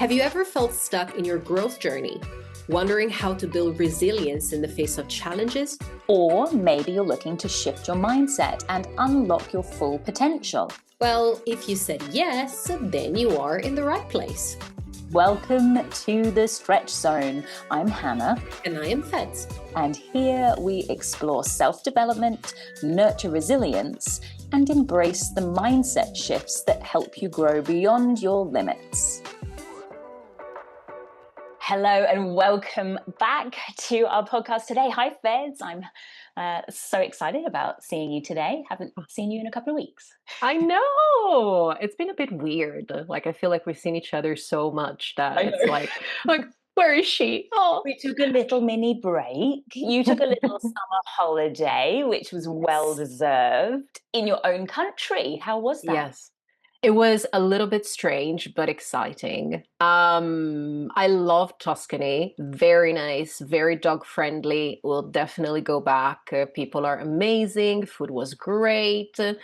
Have you ever felt stuck in your growth journey, wondering how to build resilience in the face of challenges? Or maybe you're looking to shift your mindset and unlock your full potential. Well, if you said yes, then you are in the right place. Welcome to the Stretch Zone. I'm Hannah. And I am Feds. And here we explore self-development, nurture resilience, and embrace the mindset shifts that help you grow beyond your limits. Hello and welcome back to our podcast today. Hi, Feds. I'm so excited about seeing you today. Haven't seen you in a couple of weeks. I know. It's been a bit weird. Like, I feel like we've seen each other so much that it's like, where is she? Oh, we took a little mini break. You took a little summer holiday, which was well-deserved in your own country. How was that? Yes. It was a little bit strange, but exciting. I love Tuscany. Very nice, very dog friendly. We'll definitely go back. People are amazing. Food was great. It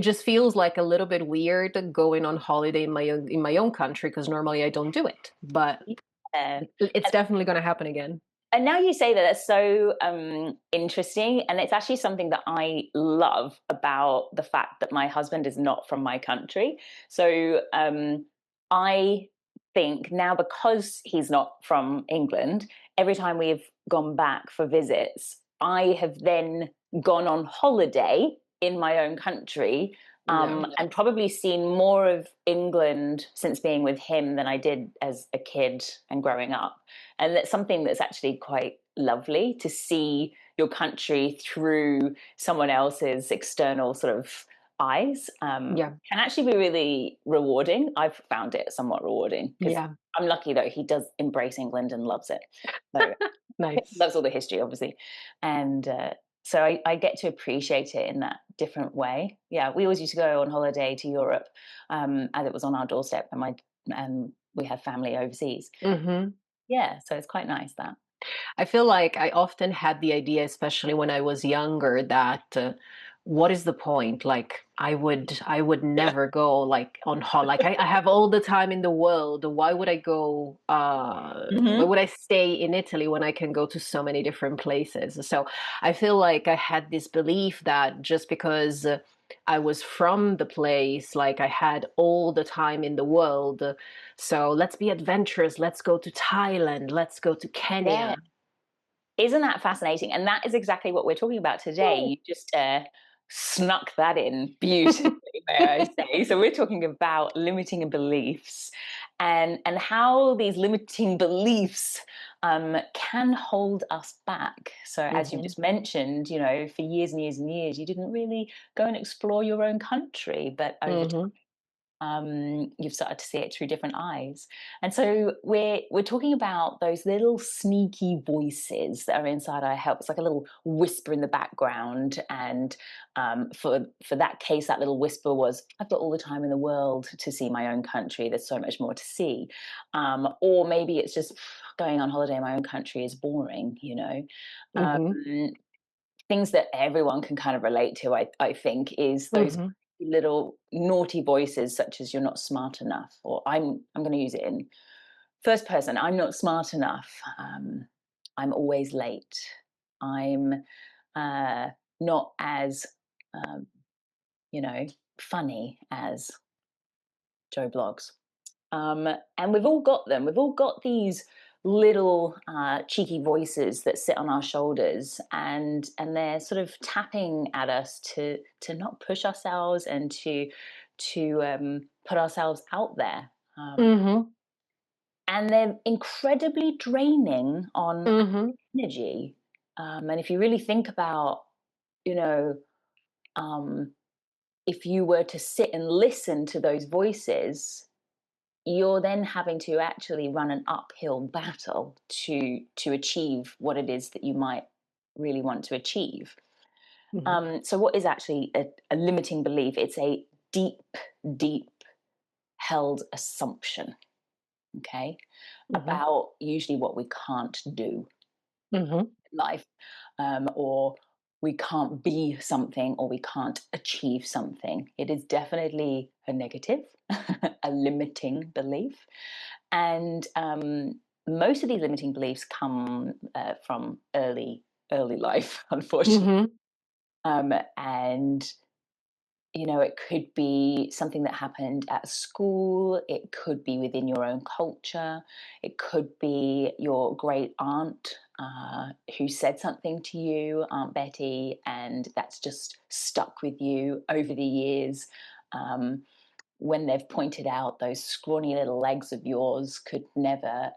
just feels like a little bit weird going on holiday in my own country because normally I don't do it. But it's definitely going to happen again. And now you say that, that's so interesting. And it's actually something that I love about the fact that my husband is not from my country. So I think now, because he's not from England, every time we've gone back for visits, I have then gone on holiday in my own country and probably seen more of England since being with him than I did as a kid and growing up. And that's something that's actually quite lovely, to see your country through someone else's external sort of eyes. Can actually be really rewarding. I've found it somewhat rewarding because I'm lucky that he does embrace England and loves it. So nice. Loves all the history, obviously. And so I get to appreciate it in that different way. Yeah, we always used to go on holiday to Europe as it was on our doorstep, and we have family overseas. Mm-hmm. Yeah, so it's quite nice that. I feel like I often had the idea, especially when I was younger, that what is the point? Like I would never go like on holiday. Like I have all the time in the world. Why would I go? Why would I stay in Italy when I can go to so many different places? So I feel like I had this belief that just because I was from the place, like I had all the time in the world. So let's be adventurous. Let's go to Thailand. Let's go to Kenya. Yeah. Isn't that fascinating? And that is exactly what we're talking about today. You just snuck that in beautifully, may I say. So we're talking about limiting beliefs and how these limiting beliefs can hold us back. So as you just mentioned, you know, for years and years and years, you didn't really go and explore your own country, but over time, you've started to see it through different eyes. And so we're talking about those little sneaky voices that are inside our head. It's like a little whisper in the background. And for that case, that little whisper was, I've got all the time in the world to see my own country. There's so much more to see. Or maybe it's just going on holiday in my own country is boring, you know. Things that everyone can kind of relate to, I think, is those little naughty voices, such as you're not smart enough, or I'm going to use it in first person. I'm not smart enough. I'm always late. I'm not as you know, funny as Joe Blogs. And we've all got them. We've all got these little cheeky voices that sit on our shoulders, and they're sort of tapping at us to not push ourselves and to put ourselves out there. And they're incredibly draining on energy. And if you really think about, you know, if you were to sit and listen to those voices, you're then having to actually run an uphill battle to achieve what it is that you might really want to achieve. So what is actually a limiting belief? It's a deep held assumption, okay, about usually what we can't do in life, or we can't be something or we can't achieve something. It is definitely a negative, a limiting belief. And most of these limiting beliefs come from early life, unfortunately. Mm-hmm. And it could be something that happened at school, it could be within your own culture, it could be your great aunt who said something to you, Aunt Betty, and that's just stuck with you over the years. Um, when they've pointed out those scrawny little legs of yours could never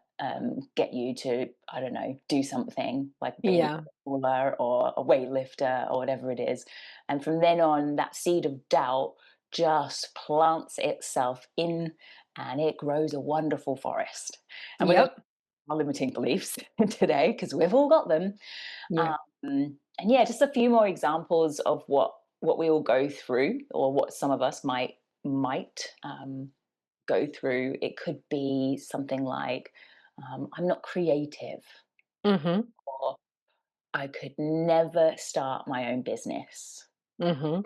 get you to, I don't know, do something like being a Yeah. footballer or a weightlifter or whatever it is. And from then on, that seed of doubt just plants itself in and it grows a wonderful forest. And we're going to Yep. our limiting beliefs today because we've all got them. Yeah. And yeah, just a few more examples of what we all go through, or what some of us might go through. It could be something like, "I'm not creative," Mm-hmm. or "I could never start my own business." Mm-hmm.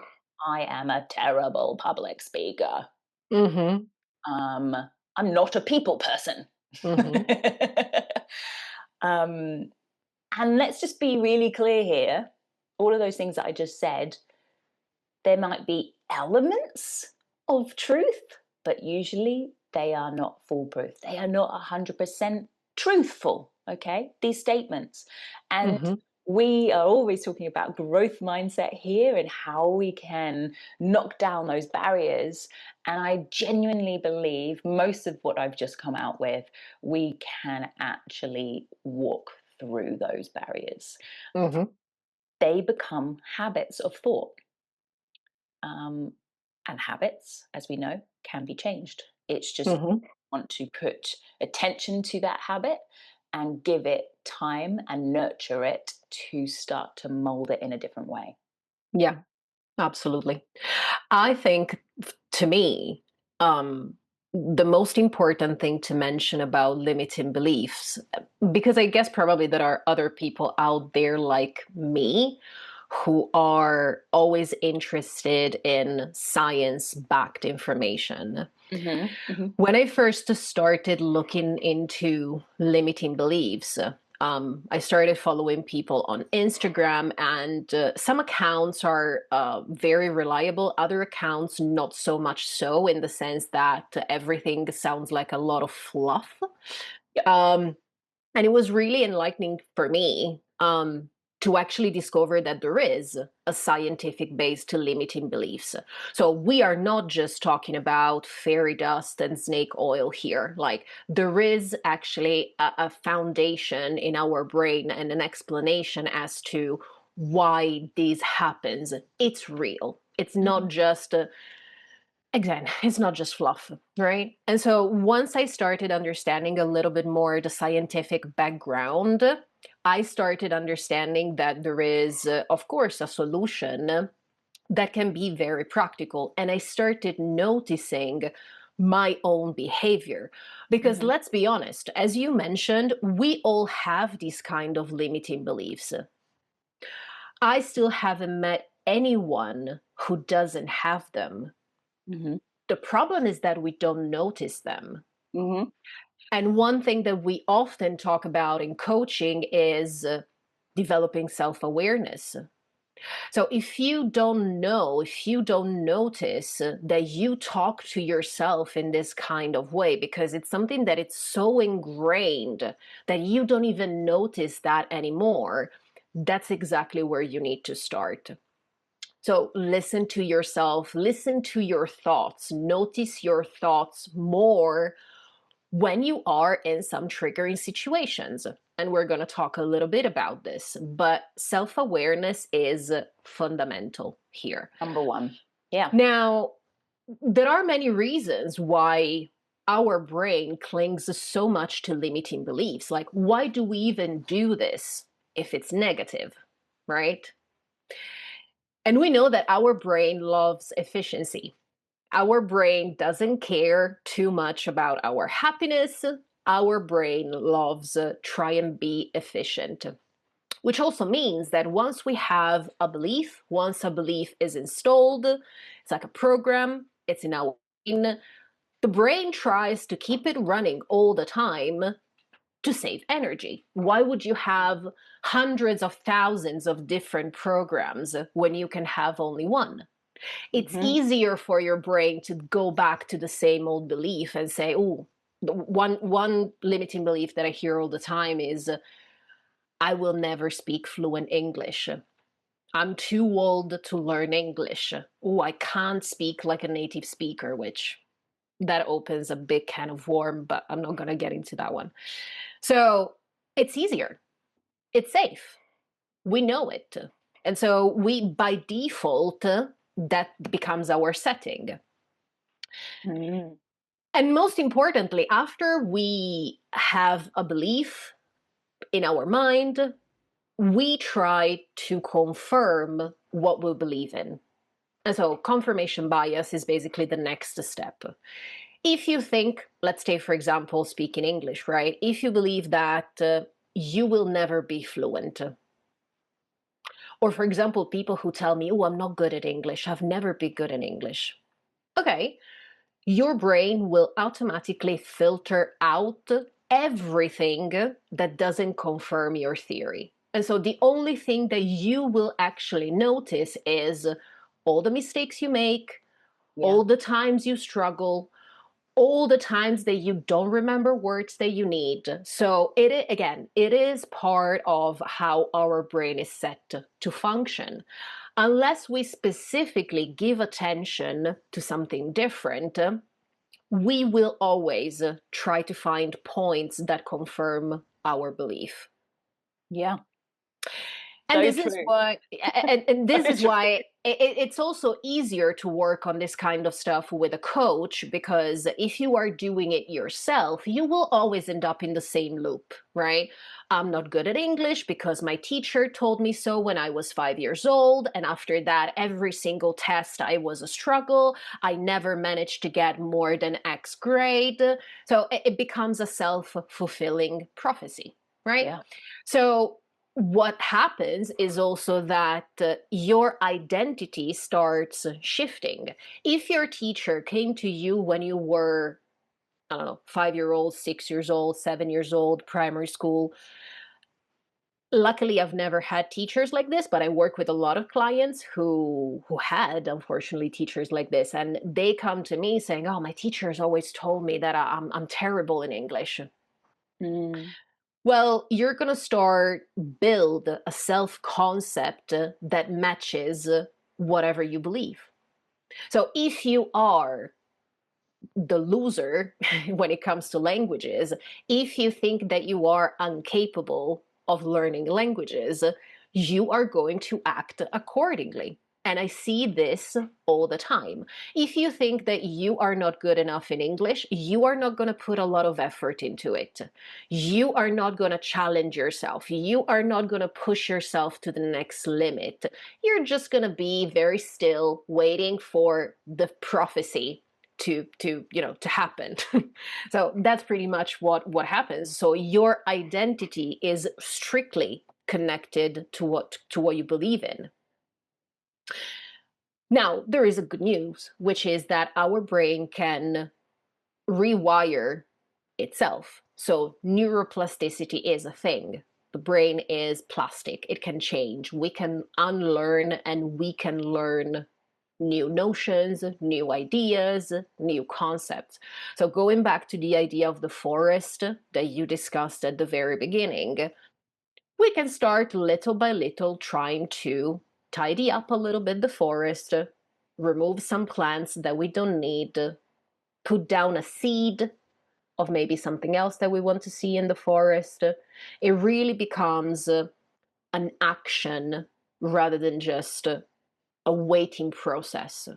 "I am a terrible public speaker." Mm-hmm. Um, "I'm not a people person." Mm-hmm. um, and let's just be really clear here. All of those things that I just said, there might be elements of truth, but usually they are not foolproof. They are not 100% truthful, okay? These statements. And Mm-hmm. we are always talking about growth mindset here and how we can knock down those barriers. And I genuinely believe most of what I've just come out with, we can actually walk through those barriers. Mm-hmm. They become habits of thought. Um, and habits, as we know, can be changed. It's just Mm-hmm. want to put attention to that habit and give it time and nurture it to start to mold it in a different way. Yeah. Absolutely. I think to me, the most important thing to mention about limiting beliefs, because I guess probably there are other people out there like me who are always interested in science backed information. Mm-hmm, mm-hmm, When I first started looking into limiting beliefs, I started following people on Instagram, and some accounts are very reliable. Other accounts, not so much so, in the sense that everything sounds like a lot of fluff. yep. Um, and it was really enlightening for me to actually discover that there is a scientific base to limiting beliefs. So we are not just talking about fairy dust and snake oil here. Like, there is actually a foundation in our brain and an explanation as to why this happens. It's real. It's Mm-hmm, not just again, it's not just fluff, right? And so once I started understanding a little bit more the scientific background, I started understanding that there is, of course, a solution that can be very practical. And I started noticing my own behavior. Because mm-hmm, let's be honest, as you mentioned, we all have these kind of limiting beliefs. I still haven't met anyone who doesn't have them. mm-hmm, The problem is that we don't notice them. mm-hmm, And one thing that we often talk about in coaching is developing self awareness. So if you don't know, if you don't notice that you talk to yourself in this kind of way, because it's something that it's so ingrained that you don't even notice that anymore, that's exactly where you need to start. So listen to yourself, listen to your thoughts, notice your thoughts more when you are in some triggering situations. And we're going to talk a little bit about this, but self awareness is fundamental here. number one. Yeah. Now, there are many reasons why our brain clings so much to limiting beliefs. Like, why do we even do this if it's negative, right? And we know that our brain loves efficiency. Our brain doesn't care too much about our happiness. Our brain loves try and be efficient. which also means that once we have a belief, once a belief is installed, it's like a program, it's in our brain. The brain tries to keep it running all the time to save energy. Why would you have hundreds of thousands of different programs when you can have only one? It's Hmm. easier for your brain to go back to the same old belief and say, oh, one limiting belief that I hear all the time is, I will never speak fluent English. I'm too old to learn English. Oh, I can't speak like a native speaker, which that opens a big can of worm, but I'm not going to get into that one. So it's easier. It's safe. We know it. And so we, by default, that becomes our setting. Mm. And most importantly, after we have a belief in our mind, we try to confirm what we believe in. And so confirmation bias is basically the next step. If you think, let's take, for example, speaking English, right? If you believe that you will never be fluent, or for example, people who tell me, oh, I'm not good at English, I've never been good in English. Okay, your brain will automatically filter out everything that doesn't confirm your theory. And so the only thing that you will actually notice is all the mistakes you make, Yeah. all the times you struggle, all the times that you don't remember words that you need. So it is part of how our brain is set to function. Unless we specifically give attention to something different, we will always try to find points that confirm our belief. Yeah. And So this is true. why, and So this is true. why it's also easier to work on this kind of stuff with a coach, because if you are doing it yourself, you will always end up in the same loop, right? I'm not good at English because my teacher told me so when I was 5 years old. And after that, every single test, I was a struggle. I never managed to get more than X grade. So it becomes a self-fulfilling prophecy, right? Yeah. So what happens is also that your identity starts shifting. If your teacher came to you when you were, I don't know, 5 year old, 6 years old, 7 years old, primary school. Luckily, I've never had teachers like this, but I work with a lot of clients who had, unfortunately, teachers like this, and they come to me saying, "Oh, my teachers always told me that I'm terrible in English." Mm. Well, you're going to start build a self-concept that matches whatever you believe. So if you are the loser when it comes to languages, if you think that you are incapable of learning languages, you are going to act accordingly. And I see this all the time. If you think that you are not good enough in English, you are not going to put a lot of effort into it. You are not going to challenge yourself. You are not going to push yourself to the next limit. You're just going to be very still, waiting for the prophecy to happen. So that's pretty much what happens. So your identity is strictly connected to what you believe in. Now there is a good news, which is that our brain can rewire itself. So neuroplasticity is a thing. The brain is plastic, it can change. We can unlearn and we can learn new notions, new ideas, new concepts. So going back to the idea of the forest that you discussed at the very beginning, we can start little by little trying to tidy up a little bit the forest, remove some plants that we don't need, put down a seed of maybe something else that we want to see in the forest. It really becomes an action rather than just a waiting process.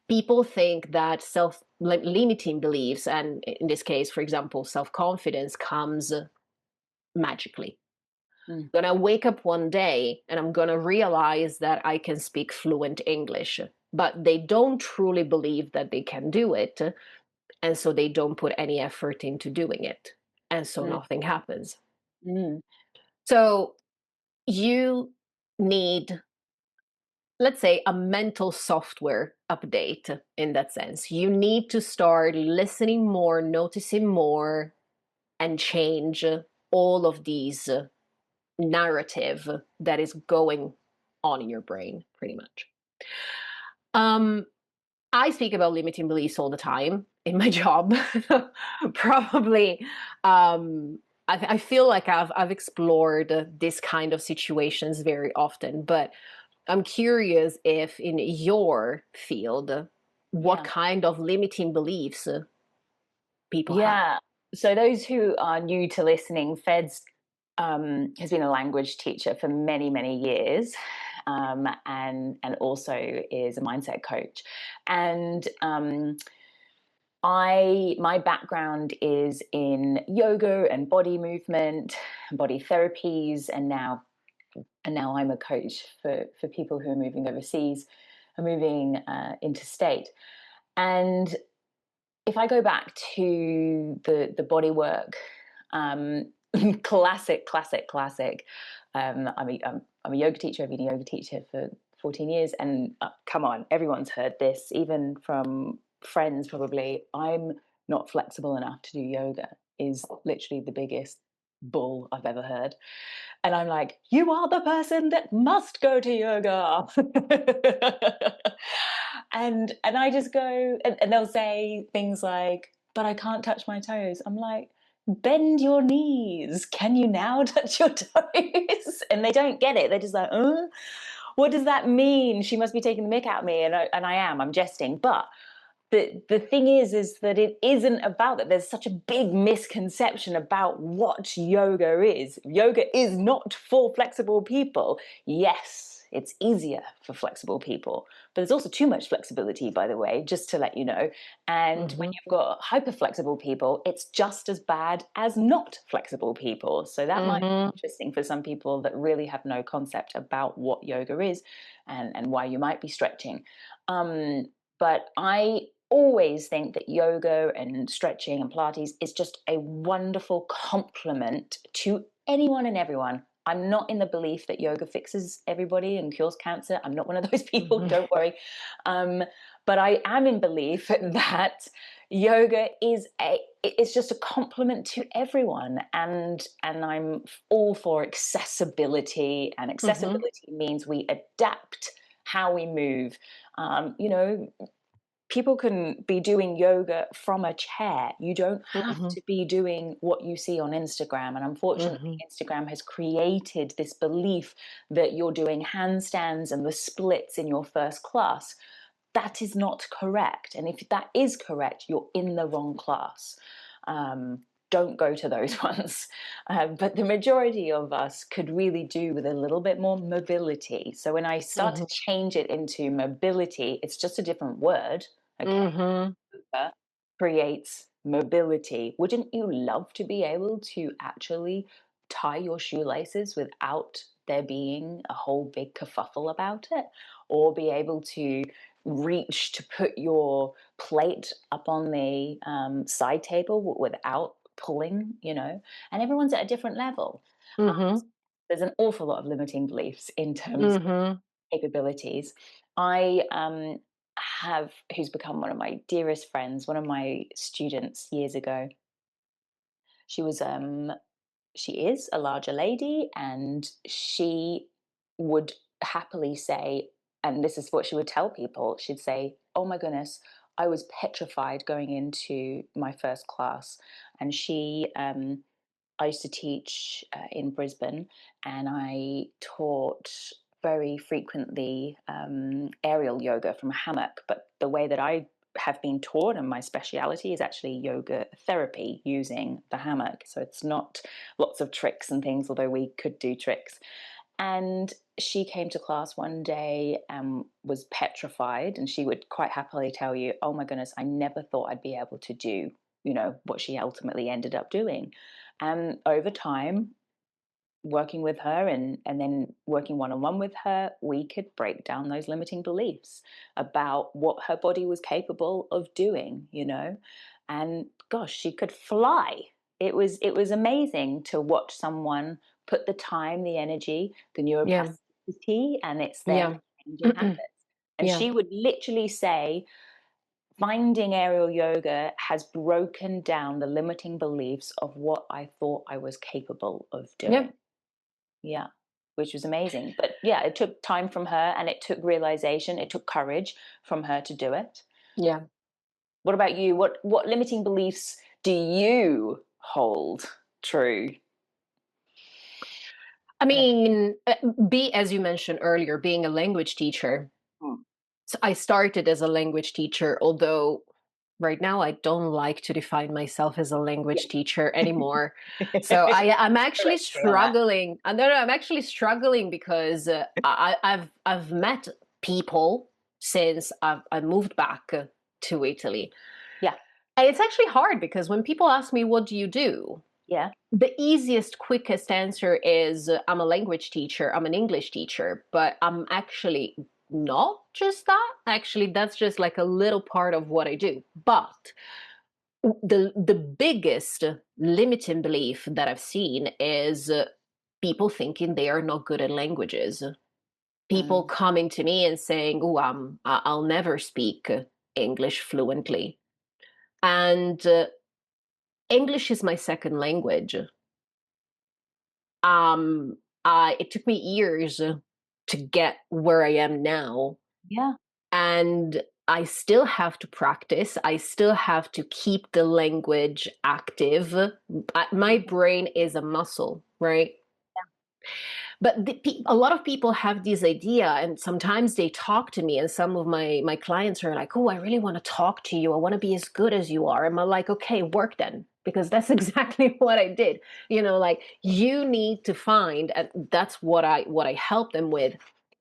People think that self-limiting beliefs, and in this case, for example, self-confidence, comes magically. Mm. I'm gonna wake up one day and I'm gonna realize that I can speak fluent English, but they don't truly believe that they can do it, and so they don't put any effort into doing it, and so Mm. nothing happens. Mm. So You need, let's say, a mental software update in that sense. You need to start listening more, noticing more, and change all of these narrative that is going on in your brain, pretty much. Um, I speak about limiting beliefs all the time in my job. Probably, I feel like I've explored this kind of situations very often, but I'm curious if in your field, what Yeah. kind of limiting beliefs people have. Yeah. So those who are new to listening, Fed's has been a language teacher for many, many years, and also is a mindset coach. And my background is in yoga and body movement, body therapies, and now I'm a coach for people who are moving overseas, are moving interstate. And if I go back to the body work, um, classic. I'm a yoga teacher. I've been a yoga teacher for 14 years, and come on, everyone's heard this, even from friends probably. I'm not flexible enough to do yoga is literally the biggest bull I've ever heard. And I'm like, you are the person that must go to yoga. And I just go, and they'll say things like, but I can't touch my toes. I'm like, bend your knees. Can you now touch your toes? And they don't get it. They're just like, what does that mean? She must be taking the mick out of me. And I am, I'm jesting. But the thing is that it isn't about that. There's such a big misconception about what yoga is. Yoga is not for flexible people. Yes, it's easier for flexible people, but there's also too much flexibility, by the way, just to let you know. And when Mm-hmm. you've got hyper flexible people, it's just as bad as not flexible people. So that might be Mm-hmm. interesting for some people that really have no concept about what yoga is, and why you might be stretching. But I always think that yoga and stretching and Pilates is just a wonderful complement to anyone and everyone. I'm not in the belief that yoga fixes everybody and cures cancer. I'm not one of those people, Mm-hmm. don't worry. Um, but I am in belief that yoga it's just a complement to everyone, and I'm all for accessibility, and Mm-hmm. accessibility means we adapt how we move. You know, people can be doing yoga from a chair. You don't have Mm-hmm. to be doing what you see on Instagram. And unfortunately, Mm-hmm. Instagram has created this belief that you're doing handstands and the splits in your first class. That is not correct. And if that is correct, you're in the wrong class. Don't go to those ones. But the majority of us could really do with a little bit more mobility. So when I start to Mm-hmm. change it into mobility, it's just a different word. Okay. Mm-hmm. Creates mobility. Wouldn't you love to be able to actually tie your shoelaces without there being a whole big kerfuffle about it? Or be able to reach to put your plate up on the side table without pulling, you know? And everyone's at a different level. Um, Mm-hmm. there's an awful lot of limiting beliefs in terms Mm-hmm. capabilities. I have, who's become one of my dearest friends, one of my students years ago. She was she is a larger lady, and she would happily say, and this is what she would tell people, she'd say, oh my goodness, I was petrified going into my first class. And I used to teach in Brisbane, and I taught very frequently aerial yoga from a hammock. But the way that I have been taught, and my speciality is actually yoga therapy using the hammock. So it's not lots of tricks and things, although we could do tricks. And she came to class one day and was petrified, and she would quite happily tell you, oh my goodness, I never thought I'd be able to do, what she ultimately ended up doing. And over time, working with her, and then working one on one with her, we could break down those limiting beliefs about what her body was capable of doing. And gosh, she could fly. It was amazing to watch someone put the time, the energy, the Yeah. neuroplasticity, and it's there Yeah. for changing habits. And Yeah. she would literally say, finding aerial yoga has broken down the limiting beliefs of what I thought I was capable of Yeah. doing. Yeah, which was amazing. But yeah, it took time from her, and it took realization, it took courage from her to do it. Yeah. What about you? What limiting beliefs do you hold true? I Kind of. mean, as you mentioned earlier, being a language teacher. Mm. So I started as a language teacher, although right now I don't like to define myself as a language teacher anymore. So I'm actually Correct me on that. struggling. No, no, I'm actually struggling because I've met people since I moved back to Italy. Yeah, And it's actually hard because when people ask me, what do you do? yeah. The easiest, quickest answer is I'm a language teacher, I'm an English teacher, but I'm actually not just that. Actually, that's just like a little part of what I do. But the biggest limiting belief that I've seen is people thinking they are not good at languages. People Mm. coming to me and saying, "Oh, I'll never speak English fluently," and English is my second language. Um, it took me years to get where I am now, Yeah. and I still have to practice. I still have to keep the language active. My Mhm. brain is a muscle, right? But a lot of people have this idea, and sometimes they talk to me, and some of my clients are like, "Oh, I really want to talk to you. I want to be as good as you are." And I'm like, "Okay, work then." Because that's exactly what I did. Like you need to find, and that's what I help them with.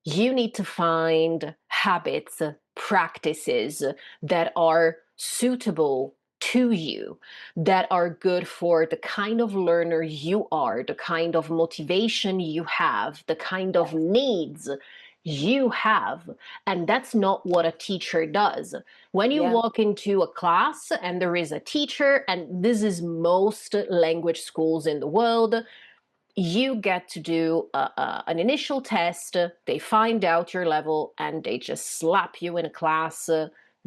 You need to find habits, practices that are suitable to you, that are good for the kind of learner you are, the kind of motivation you have, the kind of Yes. needs you have. And that's not what a teacher does. When you Yeah. walk into a class and there is a teacher, and this is most language schools in the world, you get to do an initial test. They find out your level and they just slap you in a class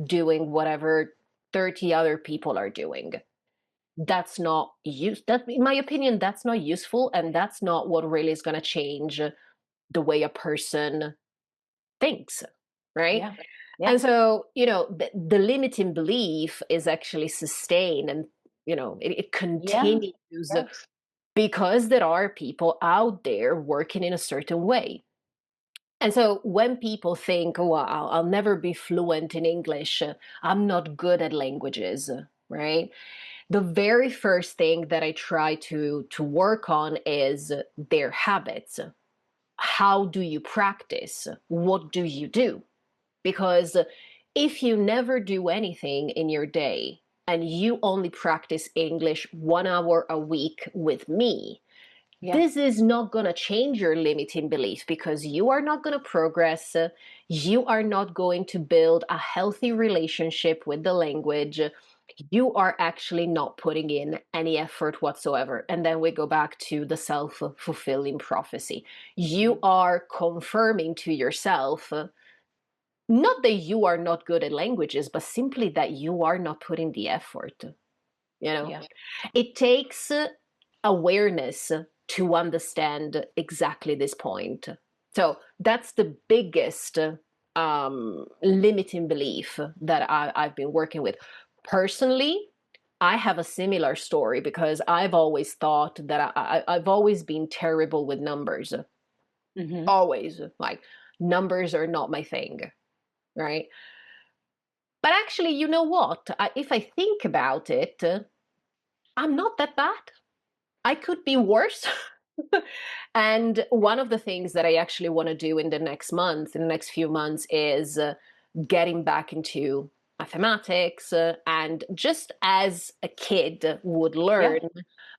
doing whatever 30 other people are doing. That's not that, in my opinion, that's not useful, and that's not what really is going to change the way a person thinks, right? Yeah. Yeah. And so the limiting belief is actually sustained, and it Yeah. continues Yes. because there are people out there working in a certain way. And so when people think, "Oh, I'll never be fluent in English, I'm not good at languages," right? The very first thing that I try to work on is their habits. How do you practice? What do you do? Because if you never do anything in your day and you only practice English 1 hour a week with me, Yeah. this is not going to change your limiting belief because you are not going to progress. You are not going to build a healthy relationship with the language. You are actually not putting in any effort whatsoever. And then we go back to the self fulfilling prophecy. You Mhm. are confirming to yourself, not that you are not good at languages, but simply that you are not putting the effort. You know, Yeah. it takes awareness to understand exactly this point. So that's the biggest limiting belief that I've been working with. Personally, I have a similar story because I've always thought that I've always been terrible with numbers. Hmm. Always. Like, numbers are not my thing, right? But actually, you know what? If I think about it, I'm not that bad. I could be worse. And one of the things that I actually want to do in the next month, in the next few months, is getting back into mathematics. And just as a kid would Yeah. learn,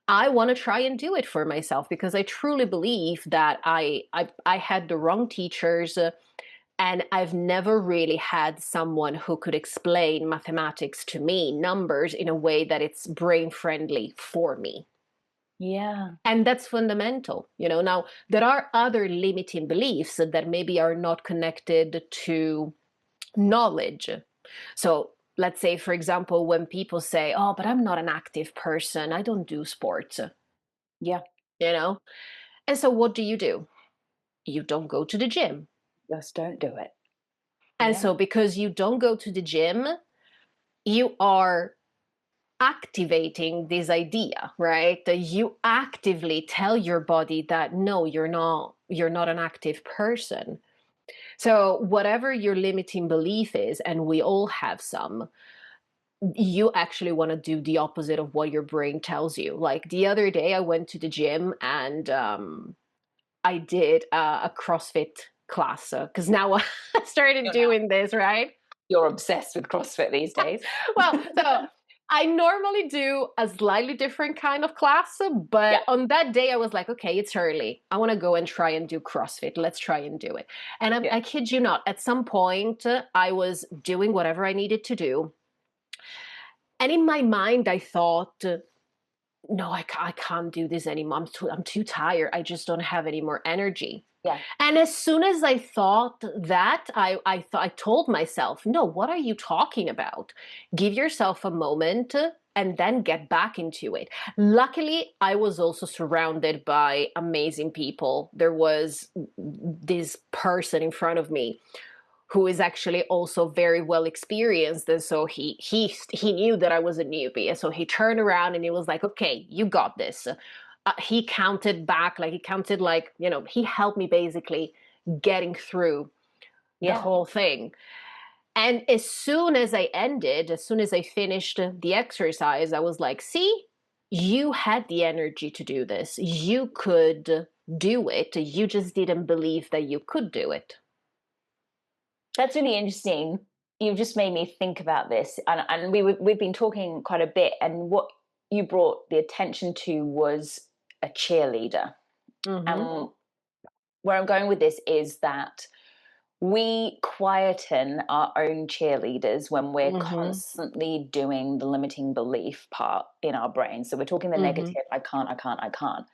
I want to try and do it for myself because I truly believe that I had the wrong teachers. And I've never really had someone who could explain mathematics to me, numbers, in a way that it's brain friendly for me. Yeah. And that's fundamental. Now there are other limiting beliefs that maybe are not connected to knowledge. So let's say, for example, when people say, oh, but I'm not an active person, I don't do sports, Yeah. you know? And so what do? You don't go to the gym. Just don't do it. And Yeah. so because you don't go to the gym, you are activating this idea, right? That you actively tell your body that no, you're not an active person. So whatever your limiting belief is, and we all have some, you actually want to do the opposite of what your brain tells you. Like the other day I went to the gym and I did a CrossFit class because now I started You're now doing this, right? you're obsessed with CrossFit these days. Well, so I normally do a slightly different kind of class, Yeah. but on that day I was like, okay, it's early. I want to go and try and do CrossFit. Let's try and do it. And Yeah. I kid you not, at some point I was doing whatever I needed to do. And in my mind, I thought, no, I can't do this anymore. I'm too tired. I just don't have any more energy. Yeah. And as soon as I thought that, I told myself, no, what are you talking about? Give yourself a moment and then get back into it. Luckily, I was also surrounded by amazing people. There was this person in front of me who is actually also very well experienced, and so he knew that I was a newbie, and so he turned around and he was like, okay, you got this. He counted back, like he counted, like, he helped me basically getting through the Yeah. whole thing. And as soon as I finished the exercise, I was like, see, you had the energy to do this, you could do it, you just didn't believe that you could do it. That's really interesting. You've just made me think about this, and we've been talking quite a bit. And what you brought the attention to was a cheerleader. Mm-hmm. And where I'm going with this is that we quieten our own cheerleaders when we're Mm-hmm. constantly doing the limiting belief part in our brain. So we're talking the Mm-hmm. negative, I can't, I can't, I can't.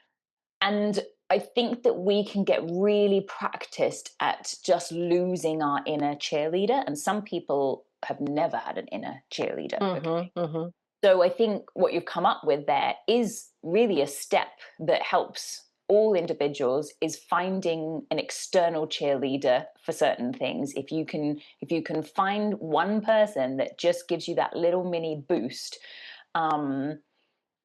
And I think that we can get really practiced at just losing our inner cheerleader. And some people have never had an inner cheerleader. Okay. Mhm, mhm, So I think what you've come up with there is really a step that helps all individuals, is finding an external cheerleader for certain things. If you can find one person that just gives you that little mini boost, um,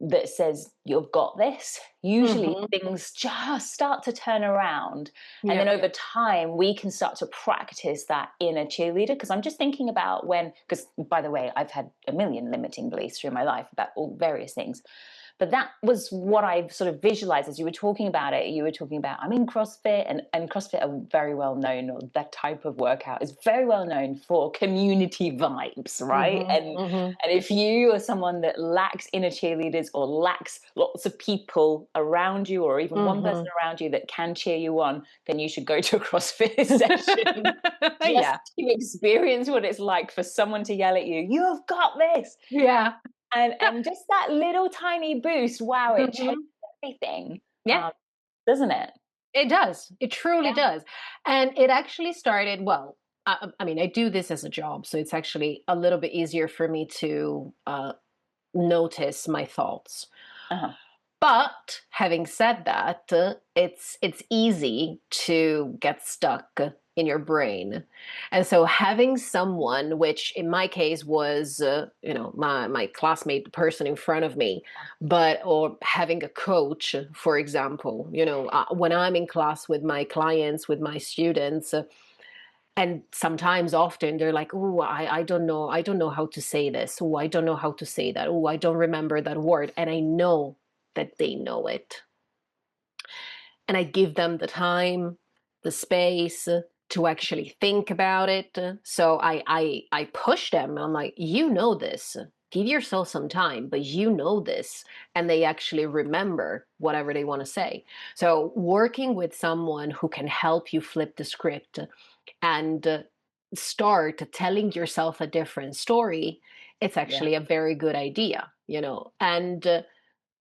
that says you've got this, usually mhm. things just start to turn around. And then Yep. over time we can start to practice that inner cheerleader. Because I'm just thinking about when, because by the way, I've had a million limiting beliefs through my life about all various things, but that was what I sort of visualized as you were talking about it. You were talking about, I'm in CrossFit, and CrossFit are very well known, or that type of workout is very well known for community vibes, right? Mhm, mhm. And if you are someone that lacks inner cheerleaders, or lacks lots of people around you, or even one person Mhm. around you that can cheer you on, then you should go to a CrossFit session just Yeah. to experience what it's like for someone to yell at you, "You've got this." Yeah. And just that little tiny boost, wow, it changes Mhm. everything, Yeah, doesn't it? it does. It truly Yeah. does. And it actually started, well, I mean, I do this as a job, so it's actually a little bit easier for me to notice my thoughts. Uh-huh. But having said that, it's easy to get stuck in your brain, and so having someone, which in my case was my classmate, the person in front of me, but or having a coach, for example, when I'm in class with my clients, with my students. And sometimes often they're like, oh, I don't know how to say this. Oh, I don't know how to say that. Oh, I don't remember that word. And I know that they know it. And I give them the time, the space to actually think about it. So I push them. I'm like, you know this. Give yourself some time, but you know this. And they actually remember whatever they want to say. So working with someone who can help you flip the script and start telling yourself a different story, it's Yeah. actually a very good idea, and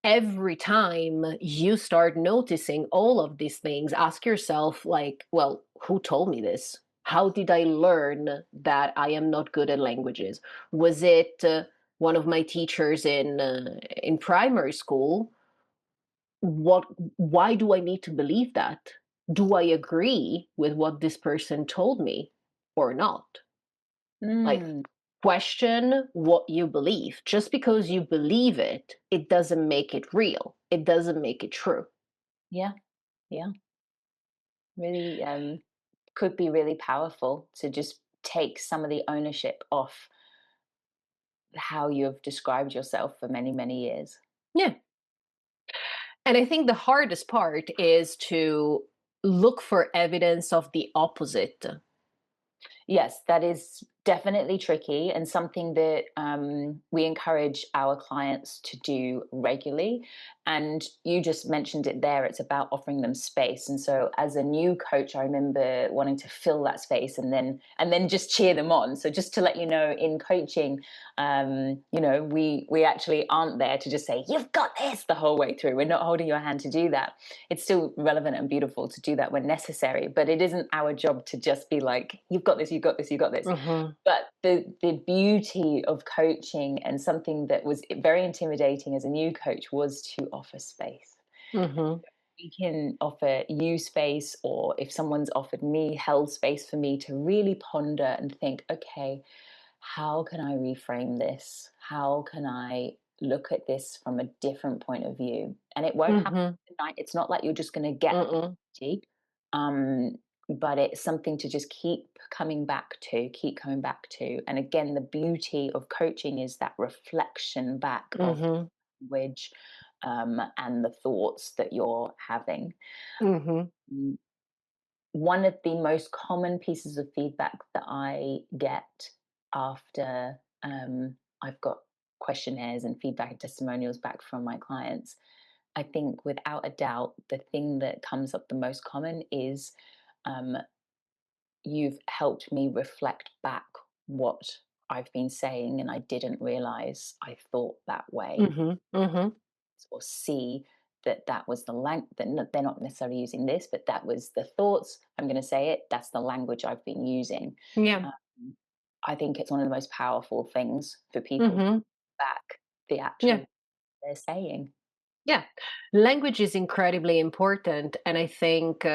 every time you start noticing all of these things, ask yourself, like, well, who told me this? How did I learn that I am not good at languages? Was it one of my teachers in primary school? What? Why do I need to believe that? Do I agree with what this person told me or not? Like, Mm, question what you believe. Just because you believe it, it doesn't make it real. It doesn't make it true. yeah, yeah. Really, could be really powerful to just take some of the ownership off how you have described yourself for many, many years. Yeah. And I think the hardest part is to look for evidence of the opposite. Yes, that is definitely tricky and something that we encourage our clients to do regularly. And you just mentioned it there, it's about offering them space. And so as a new coach, I remember wanting to fill that space and then just cheer them on. So just to let you know, in coaching, we actually aren't there to just say, you've got this the whole way through. We're not holding your hand to do that. It's still relevant and beautiful to do that when necessary, but it isn't our job to just be like, you've got this, you've got this, you've got this. Mm-hmm. But the beauty of coaching, and something that was very intimidating as a new coach, was to offer space. Mm-hmm. We can offer you space, or if someone's offered me, held space for me to really ponder and think, okay, how can I reframe this? How can I look at this from a different point of view? And it won't happen Mm-hmm. tonight. It's not like you're just going to get Mm-mm. the um, but it's something to just keep coming back to, keep coming back to. And again, the beauty of coaching is that reflection back of Mm-hmm. language and the thoughts that you're having. Mm-hmm. Mm, One of the most common pieces of feedback that I get after I've got questionnaires and feedback and testimonials back from my clients, I think without a doubt, the thing that comes up the most common is, um, you've helped me reflect back what I've been saying, and I didn't realize I thought that way, Mm-hmm. Mm-hmm. or see that that was the they're not necessarily using this, but that was the thoughts. I'm going to say it. That's the language I've been using. Yeah. Um, I think it's one of the most powerful things for people to Mm-hmm. back the Yeah. actual they're saying. Yeah. Language is incredibly important. And I think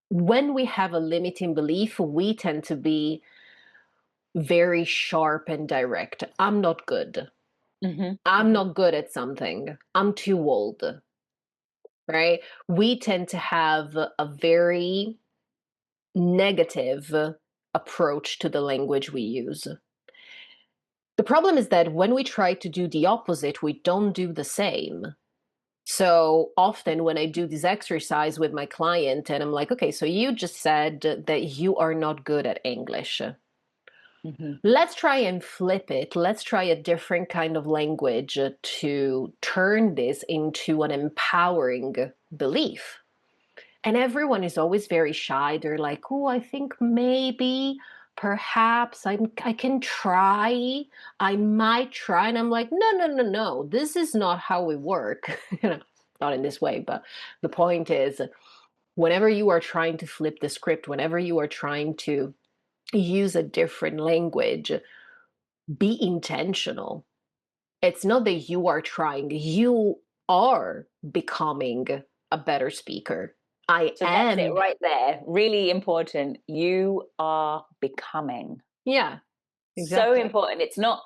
when we have a limiting belief, we tend to be very sharp and direct. I'm not good. Hmm. I'm not good at something. I'm too old, right? We tend to have a very negative approach to the language we use. The problem is that when we try to do the opposite, we don't do the same. So often when I do this exercise with my client and I'm like, okay, so you just said that you are not good at English. Hmm. Let's try and flip it. Let's try a different kind of language to turn this into an empowering belief. And everyone is always very shy. They're like, oh, I think maybe, perhaps I can try. I might try. And I'm like, no, no, no, no. This is not how we work. Not in this way, but the point is, whenever you are trying to flip the script, whenever you are trying to use a different language, be intentional. It's not that you are trying, you are becoming a better speaker. I So that's it am, right there. Really important. You are becoming. yeah, So exactly. important. It's not.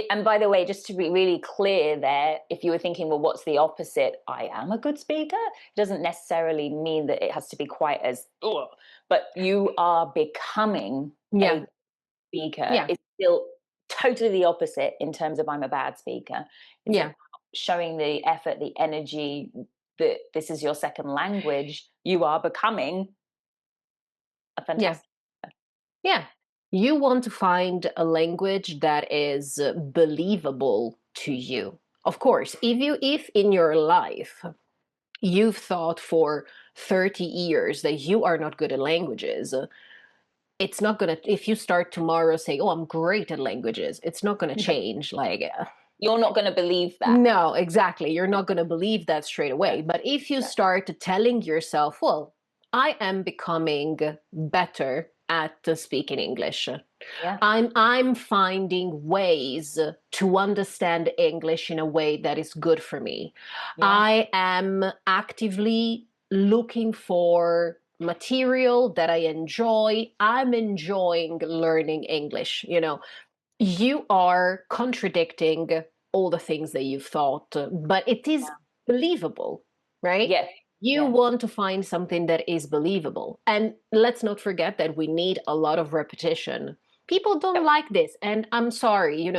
And by the way, just to be really clear there, if you were thinking, well, what's the opposite? I am a good speaker. It doesn't necessarily mean that it has to be quite as, ugh, but you are becoming Yeah, a speaker. yeah, It's still totally the opposite in terms of I'm a bad speaker. It's yeah, about showing the effort, the energy, that this is your second language. You are becoming a yeah, fantastic. yeah. You want to find a language that is believable to you. Of course, if in your life you've thought for 30 years that you are not good at languages, it's not gonna, if you start tomorrow saying, oh, I'm great at languages, it's not gonna change. Like, you're not going to believe that. No, exactly. You're not going to believe that straight Yeah. away. But if you Yeah. start telling yourself, well, I am becoming better at speaking English. Yeah. I'm finding ways to understand English in a way that is good for me. Yeah. I am actively looking for material that I enjoy. I'm enjoying learning English, you are contradicting all the things that you've thought, but it is believable, right? Yes. You Yeah. want to find something that is believable. And let's not forget that we need a lot of repetition. People don't Yep. like this. And I'm sorry,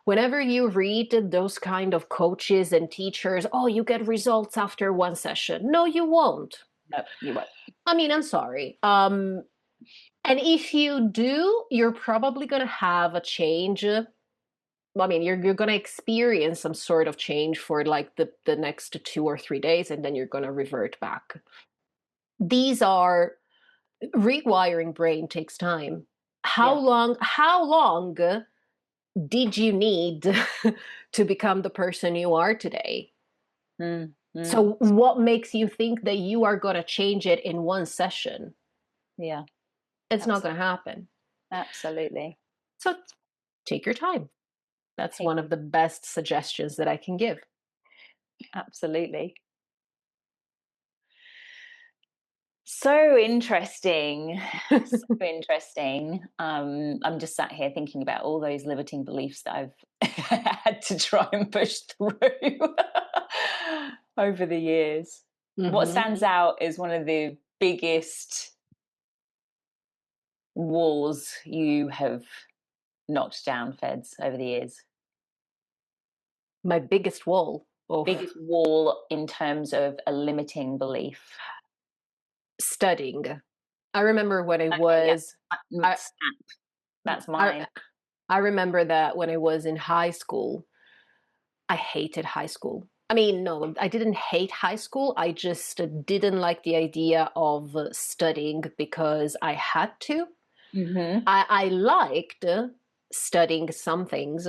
whenever you read those kind of coaches and teachers, oh, you get results after one session. No, you won't. No, you won't. I mean, I'm sorry. And if you do, you're probably going to have a change. I mean, you're going to experience some sort of change for like the next 2 or 3 days, and then you're going to revert back. These are rewiring brain takes time. How Yeah. long did you need to become the person you are today? Mm, mm. So what makes you think that you are going to change it in one session? Yeah. It's not going Absolutely. to happen. Absolutely. So take your time. That's Take one of the best suggestions that I can give. Absolutely. So interesting. So interesting. I'm just sat here thinking about all those limiting beliefs that I've had to try and push through over the years. What Hmm. stands out is one of the biggest walls you have knocked down, Feds, over the years? My biggest wall of Biggest wall in terms of a limiting belief? studying. I remember when I Okay, yeah. was, I, Snap. That's I, mine. I remember that when I was in high school, I hated high school. I mean, no, I didn't hate high school. I just didn't like the idea of studying because I had to. Mhm. I liked studying some things,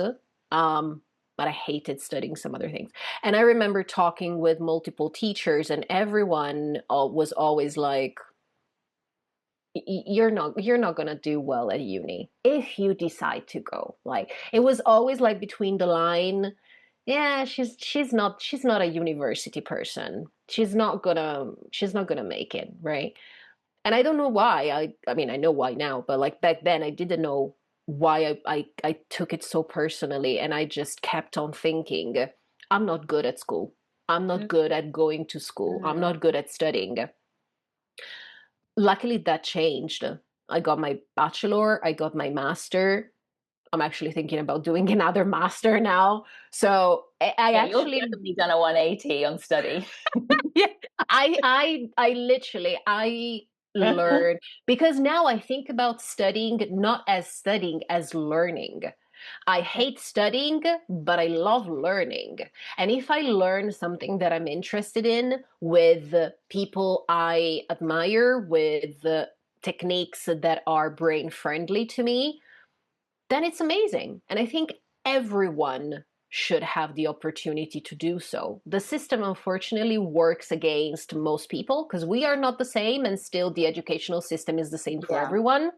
but I hated studying some other things. And I remember talking with multiple teachers, and everyone was always like, you're not going to do well at uni if you decide to go. Like it was always like between the line, yeah, she's not a university person, she's not gonna make it, right? And I don't know why. I mean, I know why now, but like back then I didn't know why I took it so personally, and I just kept on thinking, I'm not good at school, I'm not good at going to school, I'm Mhm. not good at studying. Luckily that changed. I got my bachelor, I got my master. I'm actually thinking about doing another master now. So I Yeah, you've actually, definitely done a 180 on study. yeah, I literally, I learned, because now I think about studying not as studying, as learning. I Yeah. hate studying, but I love learning. And if I learn something that I'm interested in with people I admire, with techniques that are brain friendly to me, then it's amazing. And I think everyone should have the opportunity to do so. The system, unfortunately, works against most people because we are not the same, and still the educational system is the same for Yeah. everyone.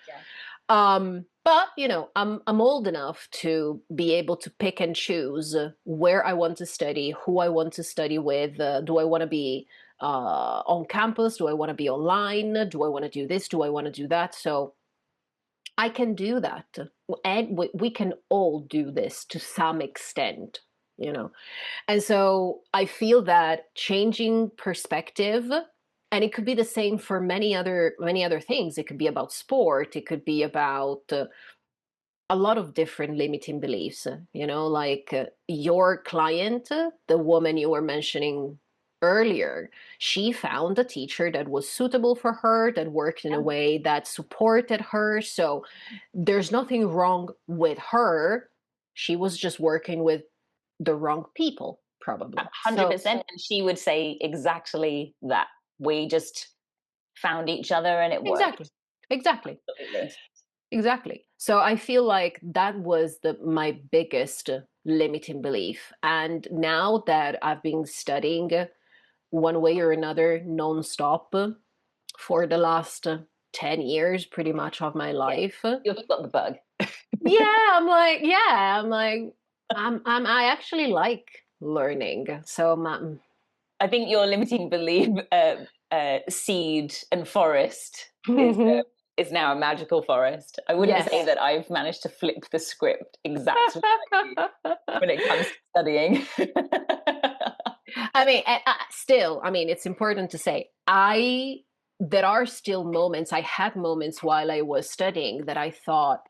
Yeah. But I'm old enough to be able to pick and choose where I want to study, who I want to study with. Do I want to be on campus? Do I want to be online? Do I want to do this? Do I want to do that? So I can do that. And we can all do this to some extent, you know. And so I feel that changing perspective, and it could be the same for many other things. It could be about sport, it could be about a lot of different limiting beliefs, like your client, the woman you were mentioning earlier, she found a teacher that was suitable for her, that worked in a Yeah. way that supported her. So there's nothing wrong with her. She was just working with the wrong people, probably. So 100%. And she would say exactly that. We just found each other and it exactly, worked. exactly. Absolutely. Exactly. So I feel like that was my biggest limiting belief. And now that I've been studying one way or another nonstop for the last 10 years, pretty much of my Yeah, life. you've got the bug. I actually like learning. So I think your limiting belief seed and forest is now a magical forest. I wouldn't say yes. that I've managed to flip the script exactly like you when it comes to studying. I mean, still, I mean, it's important to say, there are still moments, I had moments while I was studying that I thought,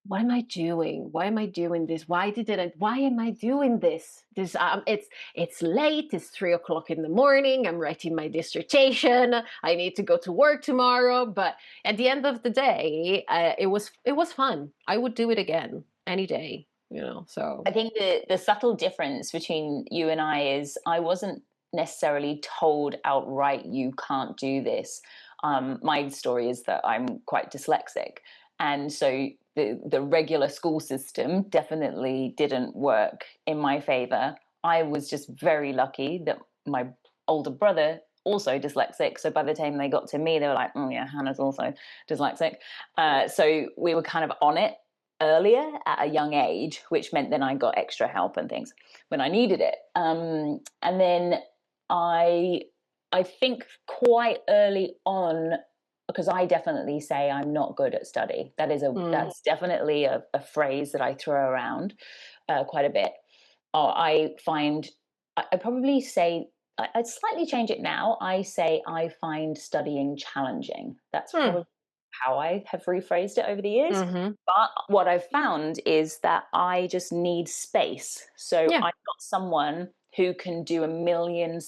what am I doing? Why am I doing this? Why am I doing this? It's late. It's 3 o'clock in the morning. I'm writing my dissertation. I need to go to work tomorrow. But at the end of the day, it was fun. I would do it again any day. So I think the subtle difference between you and I is I wasn't necessarily told outright you can't do this. My story is that I'm quite dyslexic, and so the regular school system definitely didn't work in my favor. I was just very lucky that my older brother also dyslexic, so by the time they got to me they were like, oh yeah, Hannah's also dyslexic. So we were kind of on it earlier at a young age, which meant then I got extra help and things when I needed it. And then I I think quite early on, because I definitely say I'm not good at study. That's definitely a phrase that I throw around quite a bit. I find I probably say I'd slightly change it now. I say I find studying challenging. That's mm, probably how I have rephrased it over the years. hmm But what I've found is that I just need space. So yeah, I'm not someone who can do a million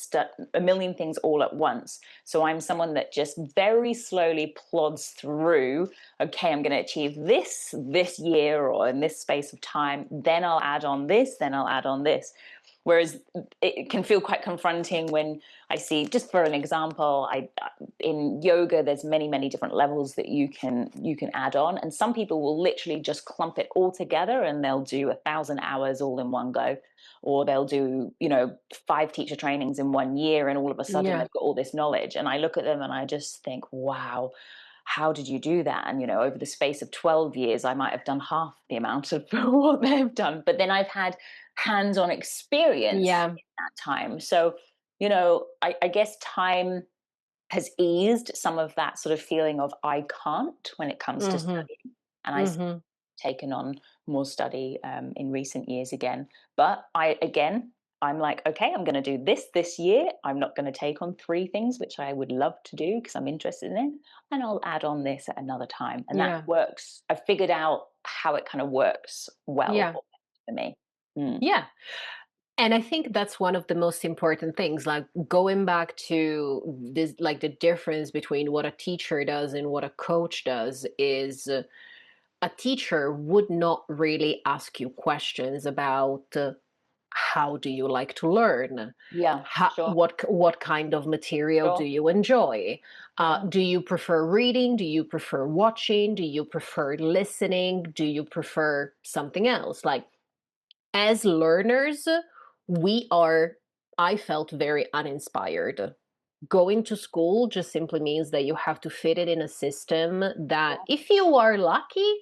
things all at once. So I'm someone that just very slowly plods through. Okay, I'm going to achieve this year or in this space of time. Then I'll add on this. Then I'll add on this. Whereas it can feel quite confronting when I see, just for an example, in yoga there's many different levels that you can add on, and some people will literally just clump it all together and they'll do 1,000 hours all in one go, or they'll do 5 teacher trainings in 1 year, and all of a sudden yeah, they've got all this knowledge. And I look at them and I just think, wow, how did you do that? And over the space of 12 years I might have done half the amount of what they've done, but then I've had hands-on experience yeah. in that time. So I guess time has eased some of that sort of feeling of I can't when it comes to hmm studying, and I've hmm taken on more study in recent years again. But I'm like, okay, I'm going to do this year. I'm not going to take on 3 things which I would love to do because I'm interested in it, and I'll add on this at another time. And that Yeah, works. I've figured out how it kind of works well yeah, for me. Mm. yeah. And I think that's one of the most important things, like going back to this, like the difference between what a teacher does and what a coach does is a teacher would not really ask you questions about how do you like to learn? Yeah, sure, What kind of material do sure. you enjoy? Yeah. Do you prefer reading? Do you prefer watching? Do you prefer listening? Do you prefer something else? Like as learners, I felt very uninspired. Going to school just simply means that you have to fit it in a system that, if you are lucky,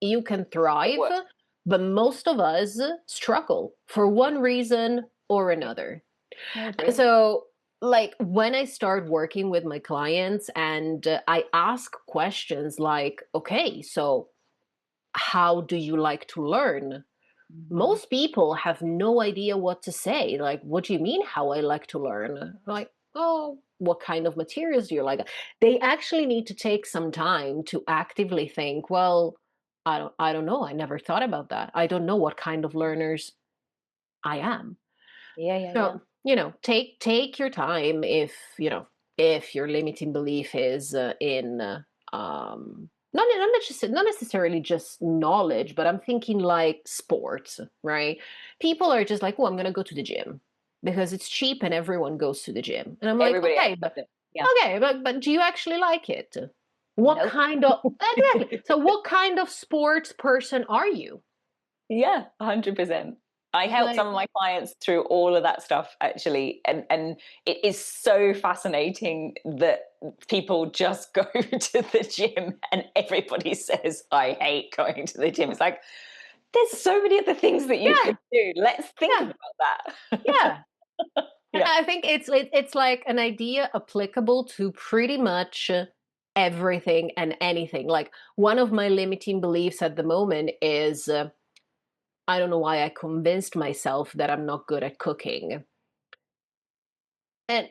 you can It thrive, works. but most of us struggle for one reason or Yeah, another. I And agree. so, like, when I start working with my clients and I ask questions like, okay, so how do you like to learn? Mhm. Most people have no idea what to say. Like, what do you mean, how I like to learn? Like, oh, what kind of materials do you like? They actually need to take some time to actively think, well, I don't know. I never thought about that. I don't know what kind of learners I am. Yeah, yeah, yeah. So, take your time if your limiting belief is in not necessarily just knowledge, but I'm thinking like sports, right? People are just like, "Oh, I'm going to go to the gym because it's cheap and everyone goes to the gym." And I'm like, Everybody else does it. Yeah. but do you actually like it? What Nope. kind of exactly? So what kind of sports person are you? Yeah, 100%. I help Like, some of my clients through all of that stuff, actually. And it is so fascinating that people just go to the gym and everybody says, I hate going to the gym. It's like, there's so many other things that you yeah, could do. Let's think yeah, about that. yeah. And Yeah. I think it's like an idea applicable to pretty much everything and anything. Like one of my limiting beliefs at the moment is I don't know why I convinced myself that I'm not good at cooking. And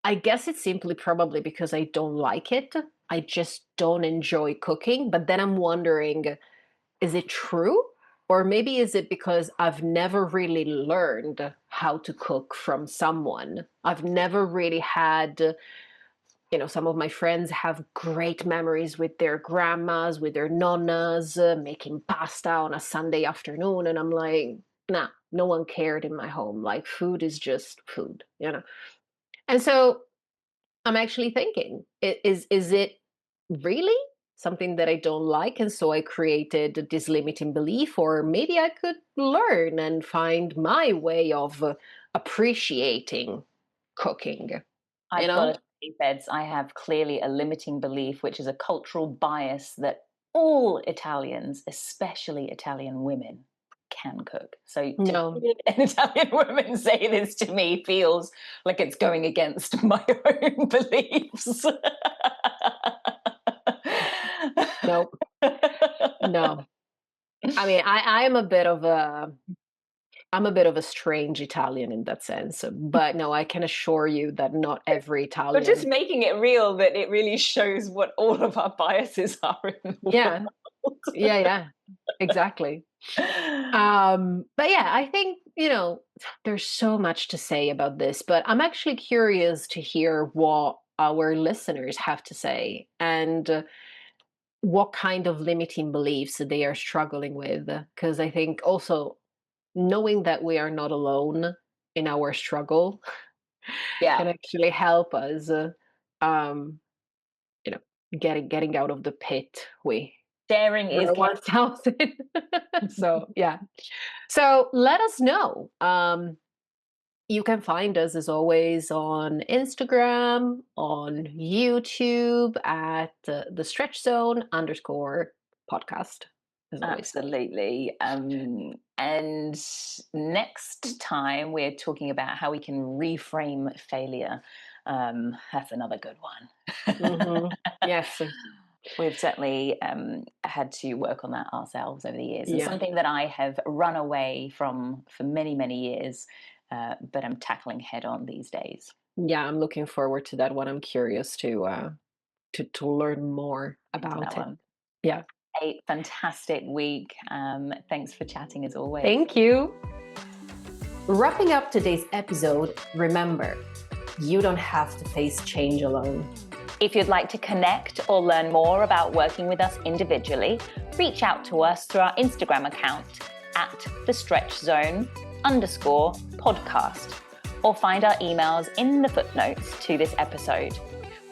I guess it's simply probably because I don't like it. I just don't enjoy cooking. But then I'm wondering, is it true? Or maybe is it because I've never really learned how to cook from someone? I've never really had, some of my friends have great memories with their grandmas, with their nonnas, making pasta on a Sunday afternoon. And I'm like, nah, no one cared in my home. Like food is just food. And so I'm actually thinking, is it really something that I don't like? And so I created this limiting belief, or maybe I could learn and find my way of appreciating cooking, you I've got know? to say, Feds, I have clearly a limiting belief, which is a cultural bias that all Italians, especially Italian women, can cook. So to No, hear an Italian woman say this to me feels like it's going against my own beliefs. no, no. I mean, I am I'm a bit of a strange Italian in that sense, but no, I can assure you that not every But just Italian. making it real, that it really shows what all of our biases are in the Yeah, yeah, yeah, exactly. world. But yeah, I think, there's so much to say about this, but I'm actually curious to hear what our listeners have to say and what kind of limiting beliefs they are struggling with. Because I think also knowing that we are not alone in our struggle Yeah, can actually help us, um, you know, getting out of the pit we sharing is were caring. once housed in. So yeah. So let us know. You can find us as always on Instagram, on YouTube at the stretch zone _ podcast, as always. Absolutely. And next time we're talking about how we can reframe failure. That's another good one. Yes. We've certainly had to work on that ourselves over the years, and Yeah. something that I have run away from for many, many years, but I'm tackling head on these days. Yeah, I'm looking forward to that one. I'm curious to learn more Into that about it. one. Yeah. A fantastic week. Thanks for chatting as always. Thank you. Wrapping up today's episode, remember, you don't have to face change alone. If you'd like to connect or learn more about working with us individually, reach out to us through our Instagram account at @thestretchzone_podcast, or find our emails in the footnotes to this episode.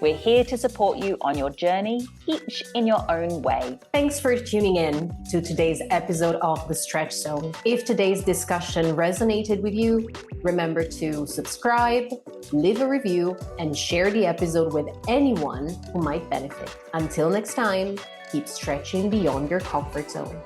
We're here to support you on your journey, each in your own way. Thanks for tuning in to today's episode of The Stretch Zone. If today's discussion resonated with you, remember to subscribe, leave a review, and share the episode with anyone who might benefit. Until next time, keep stretching beyond your comfort zone.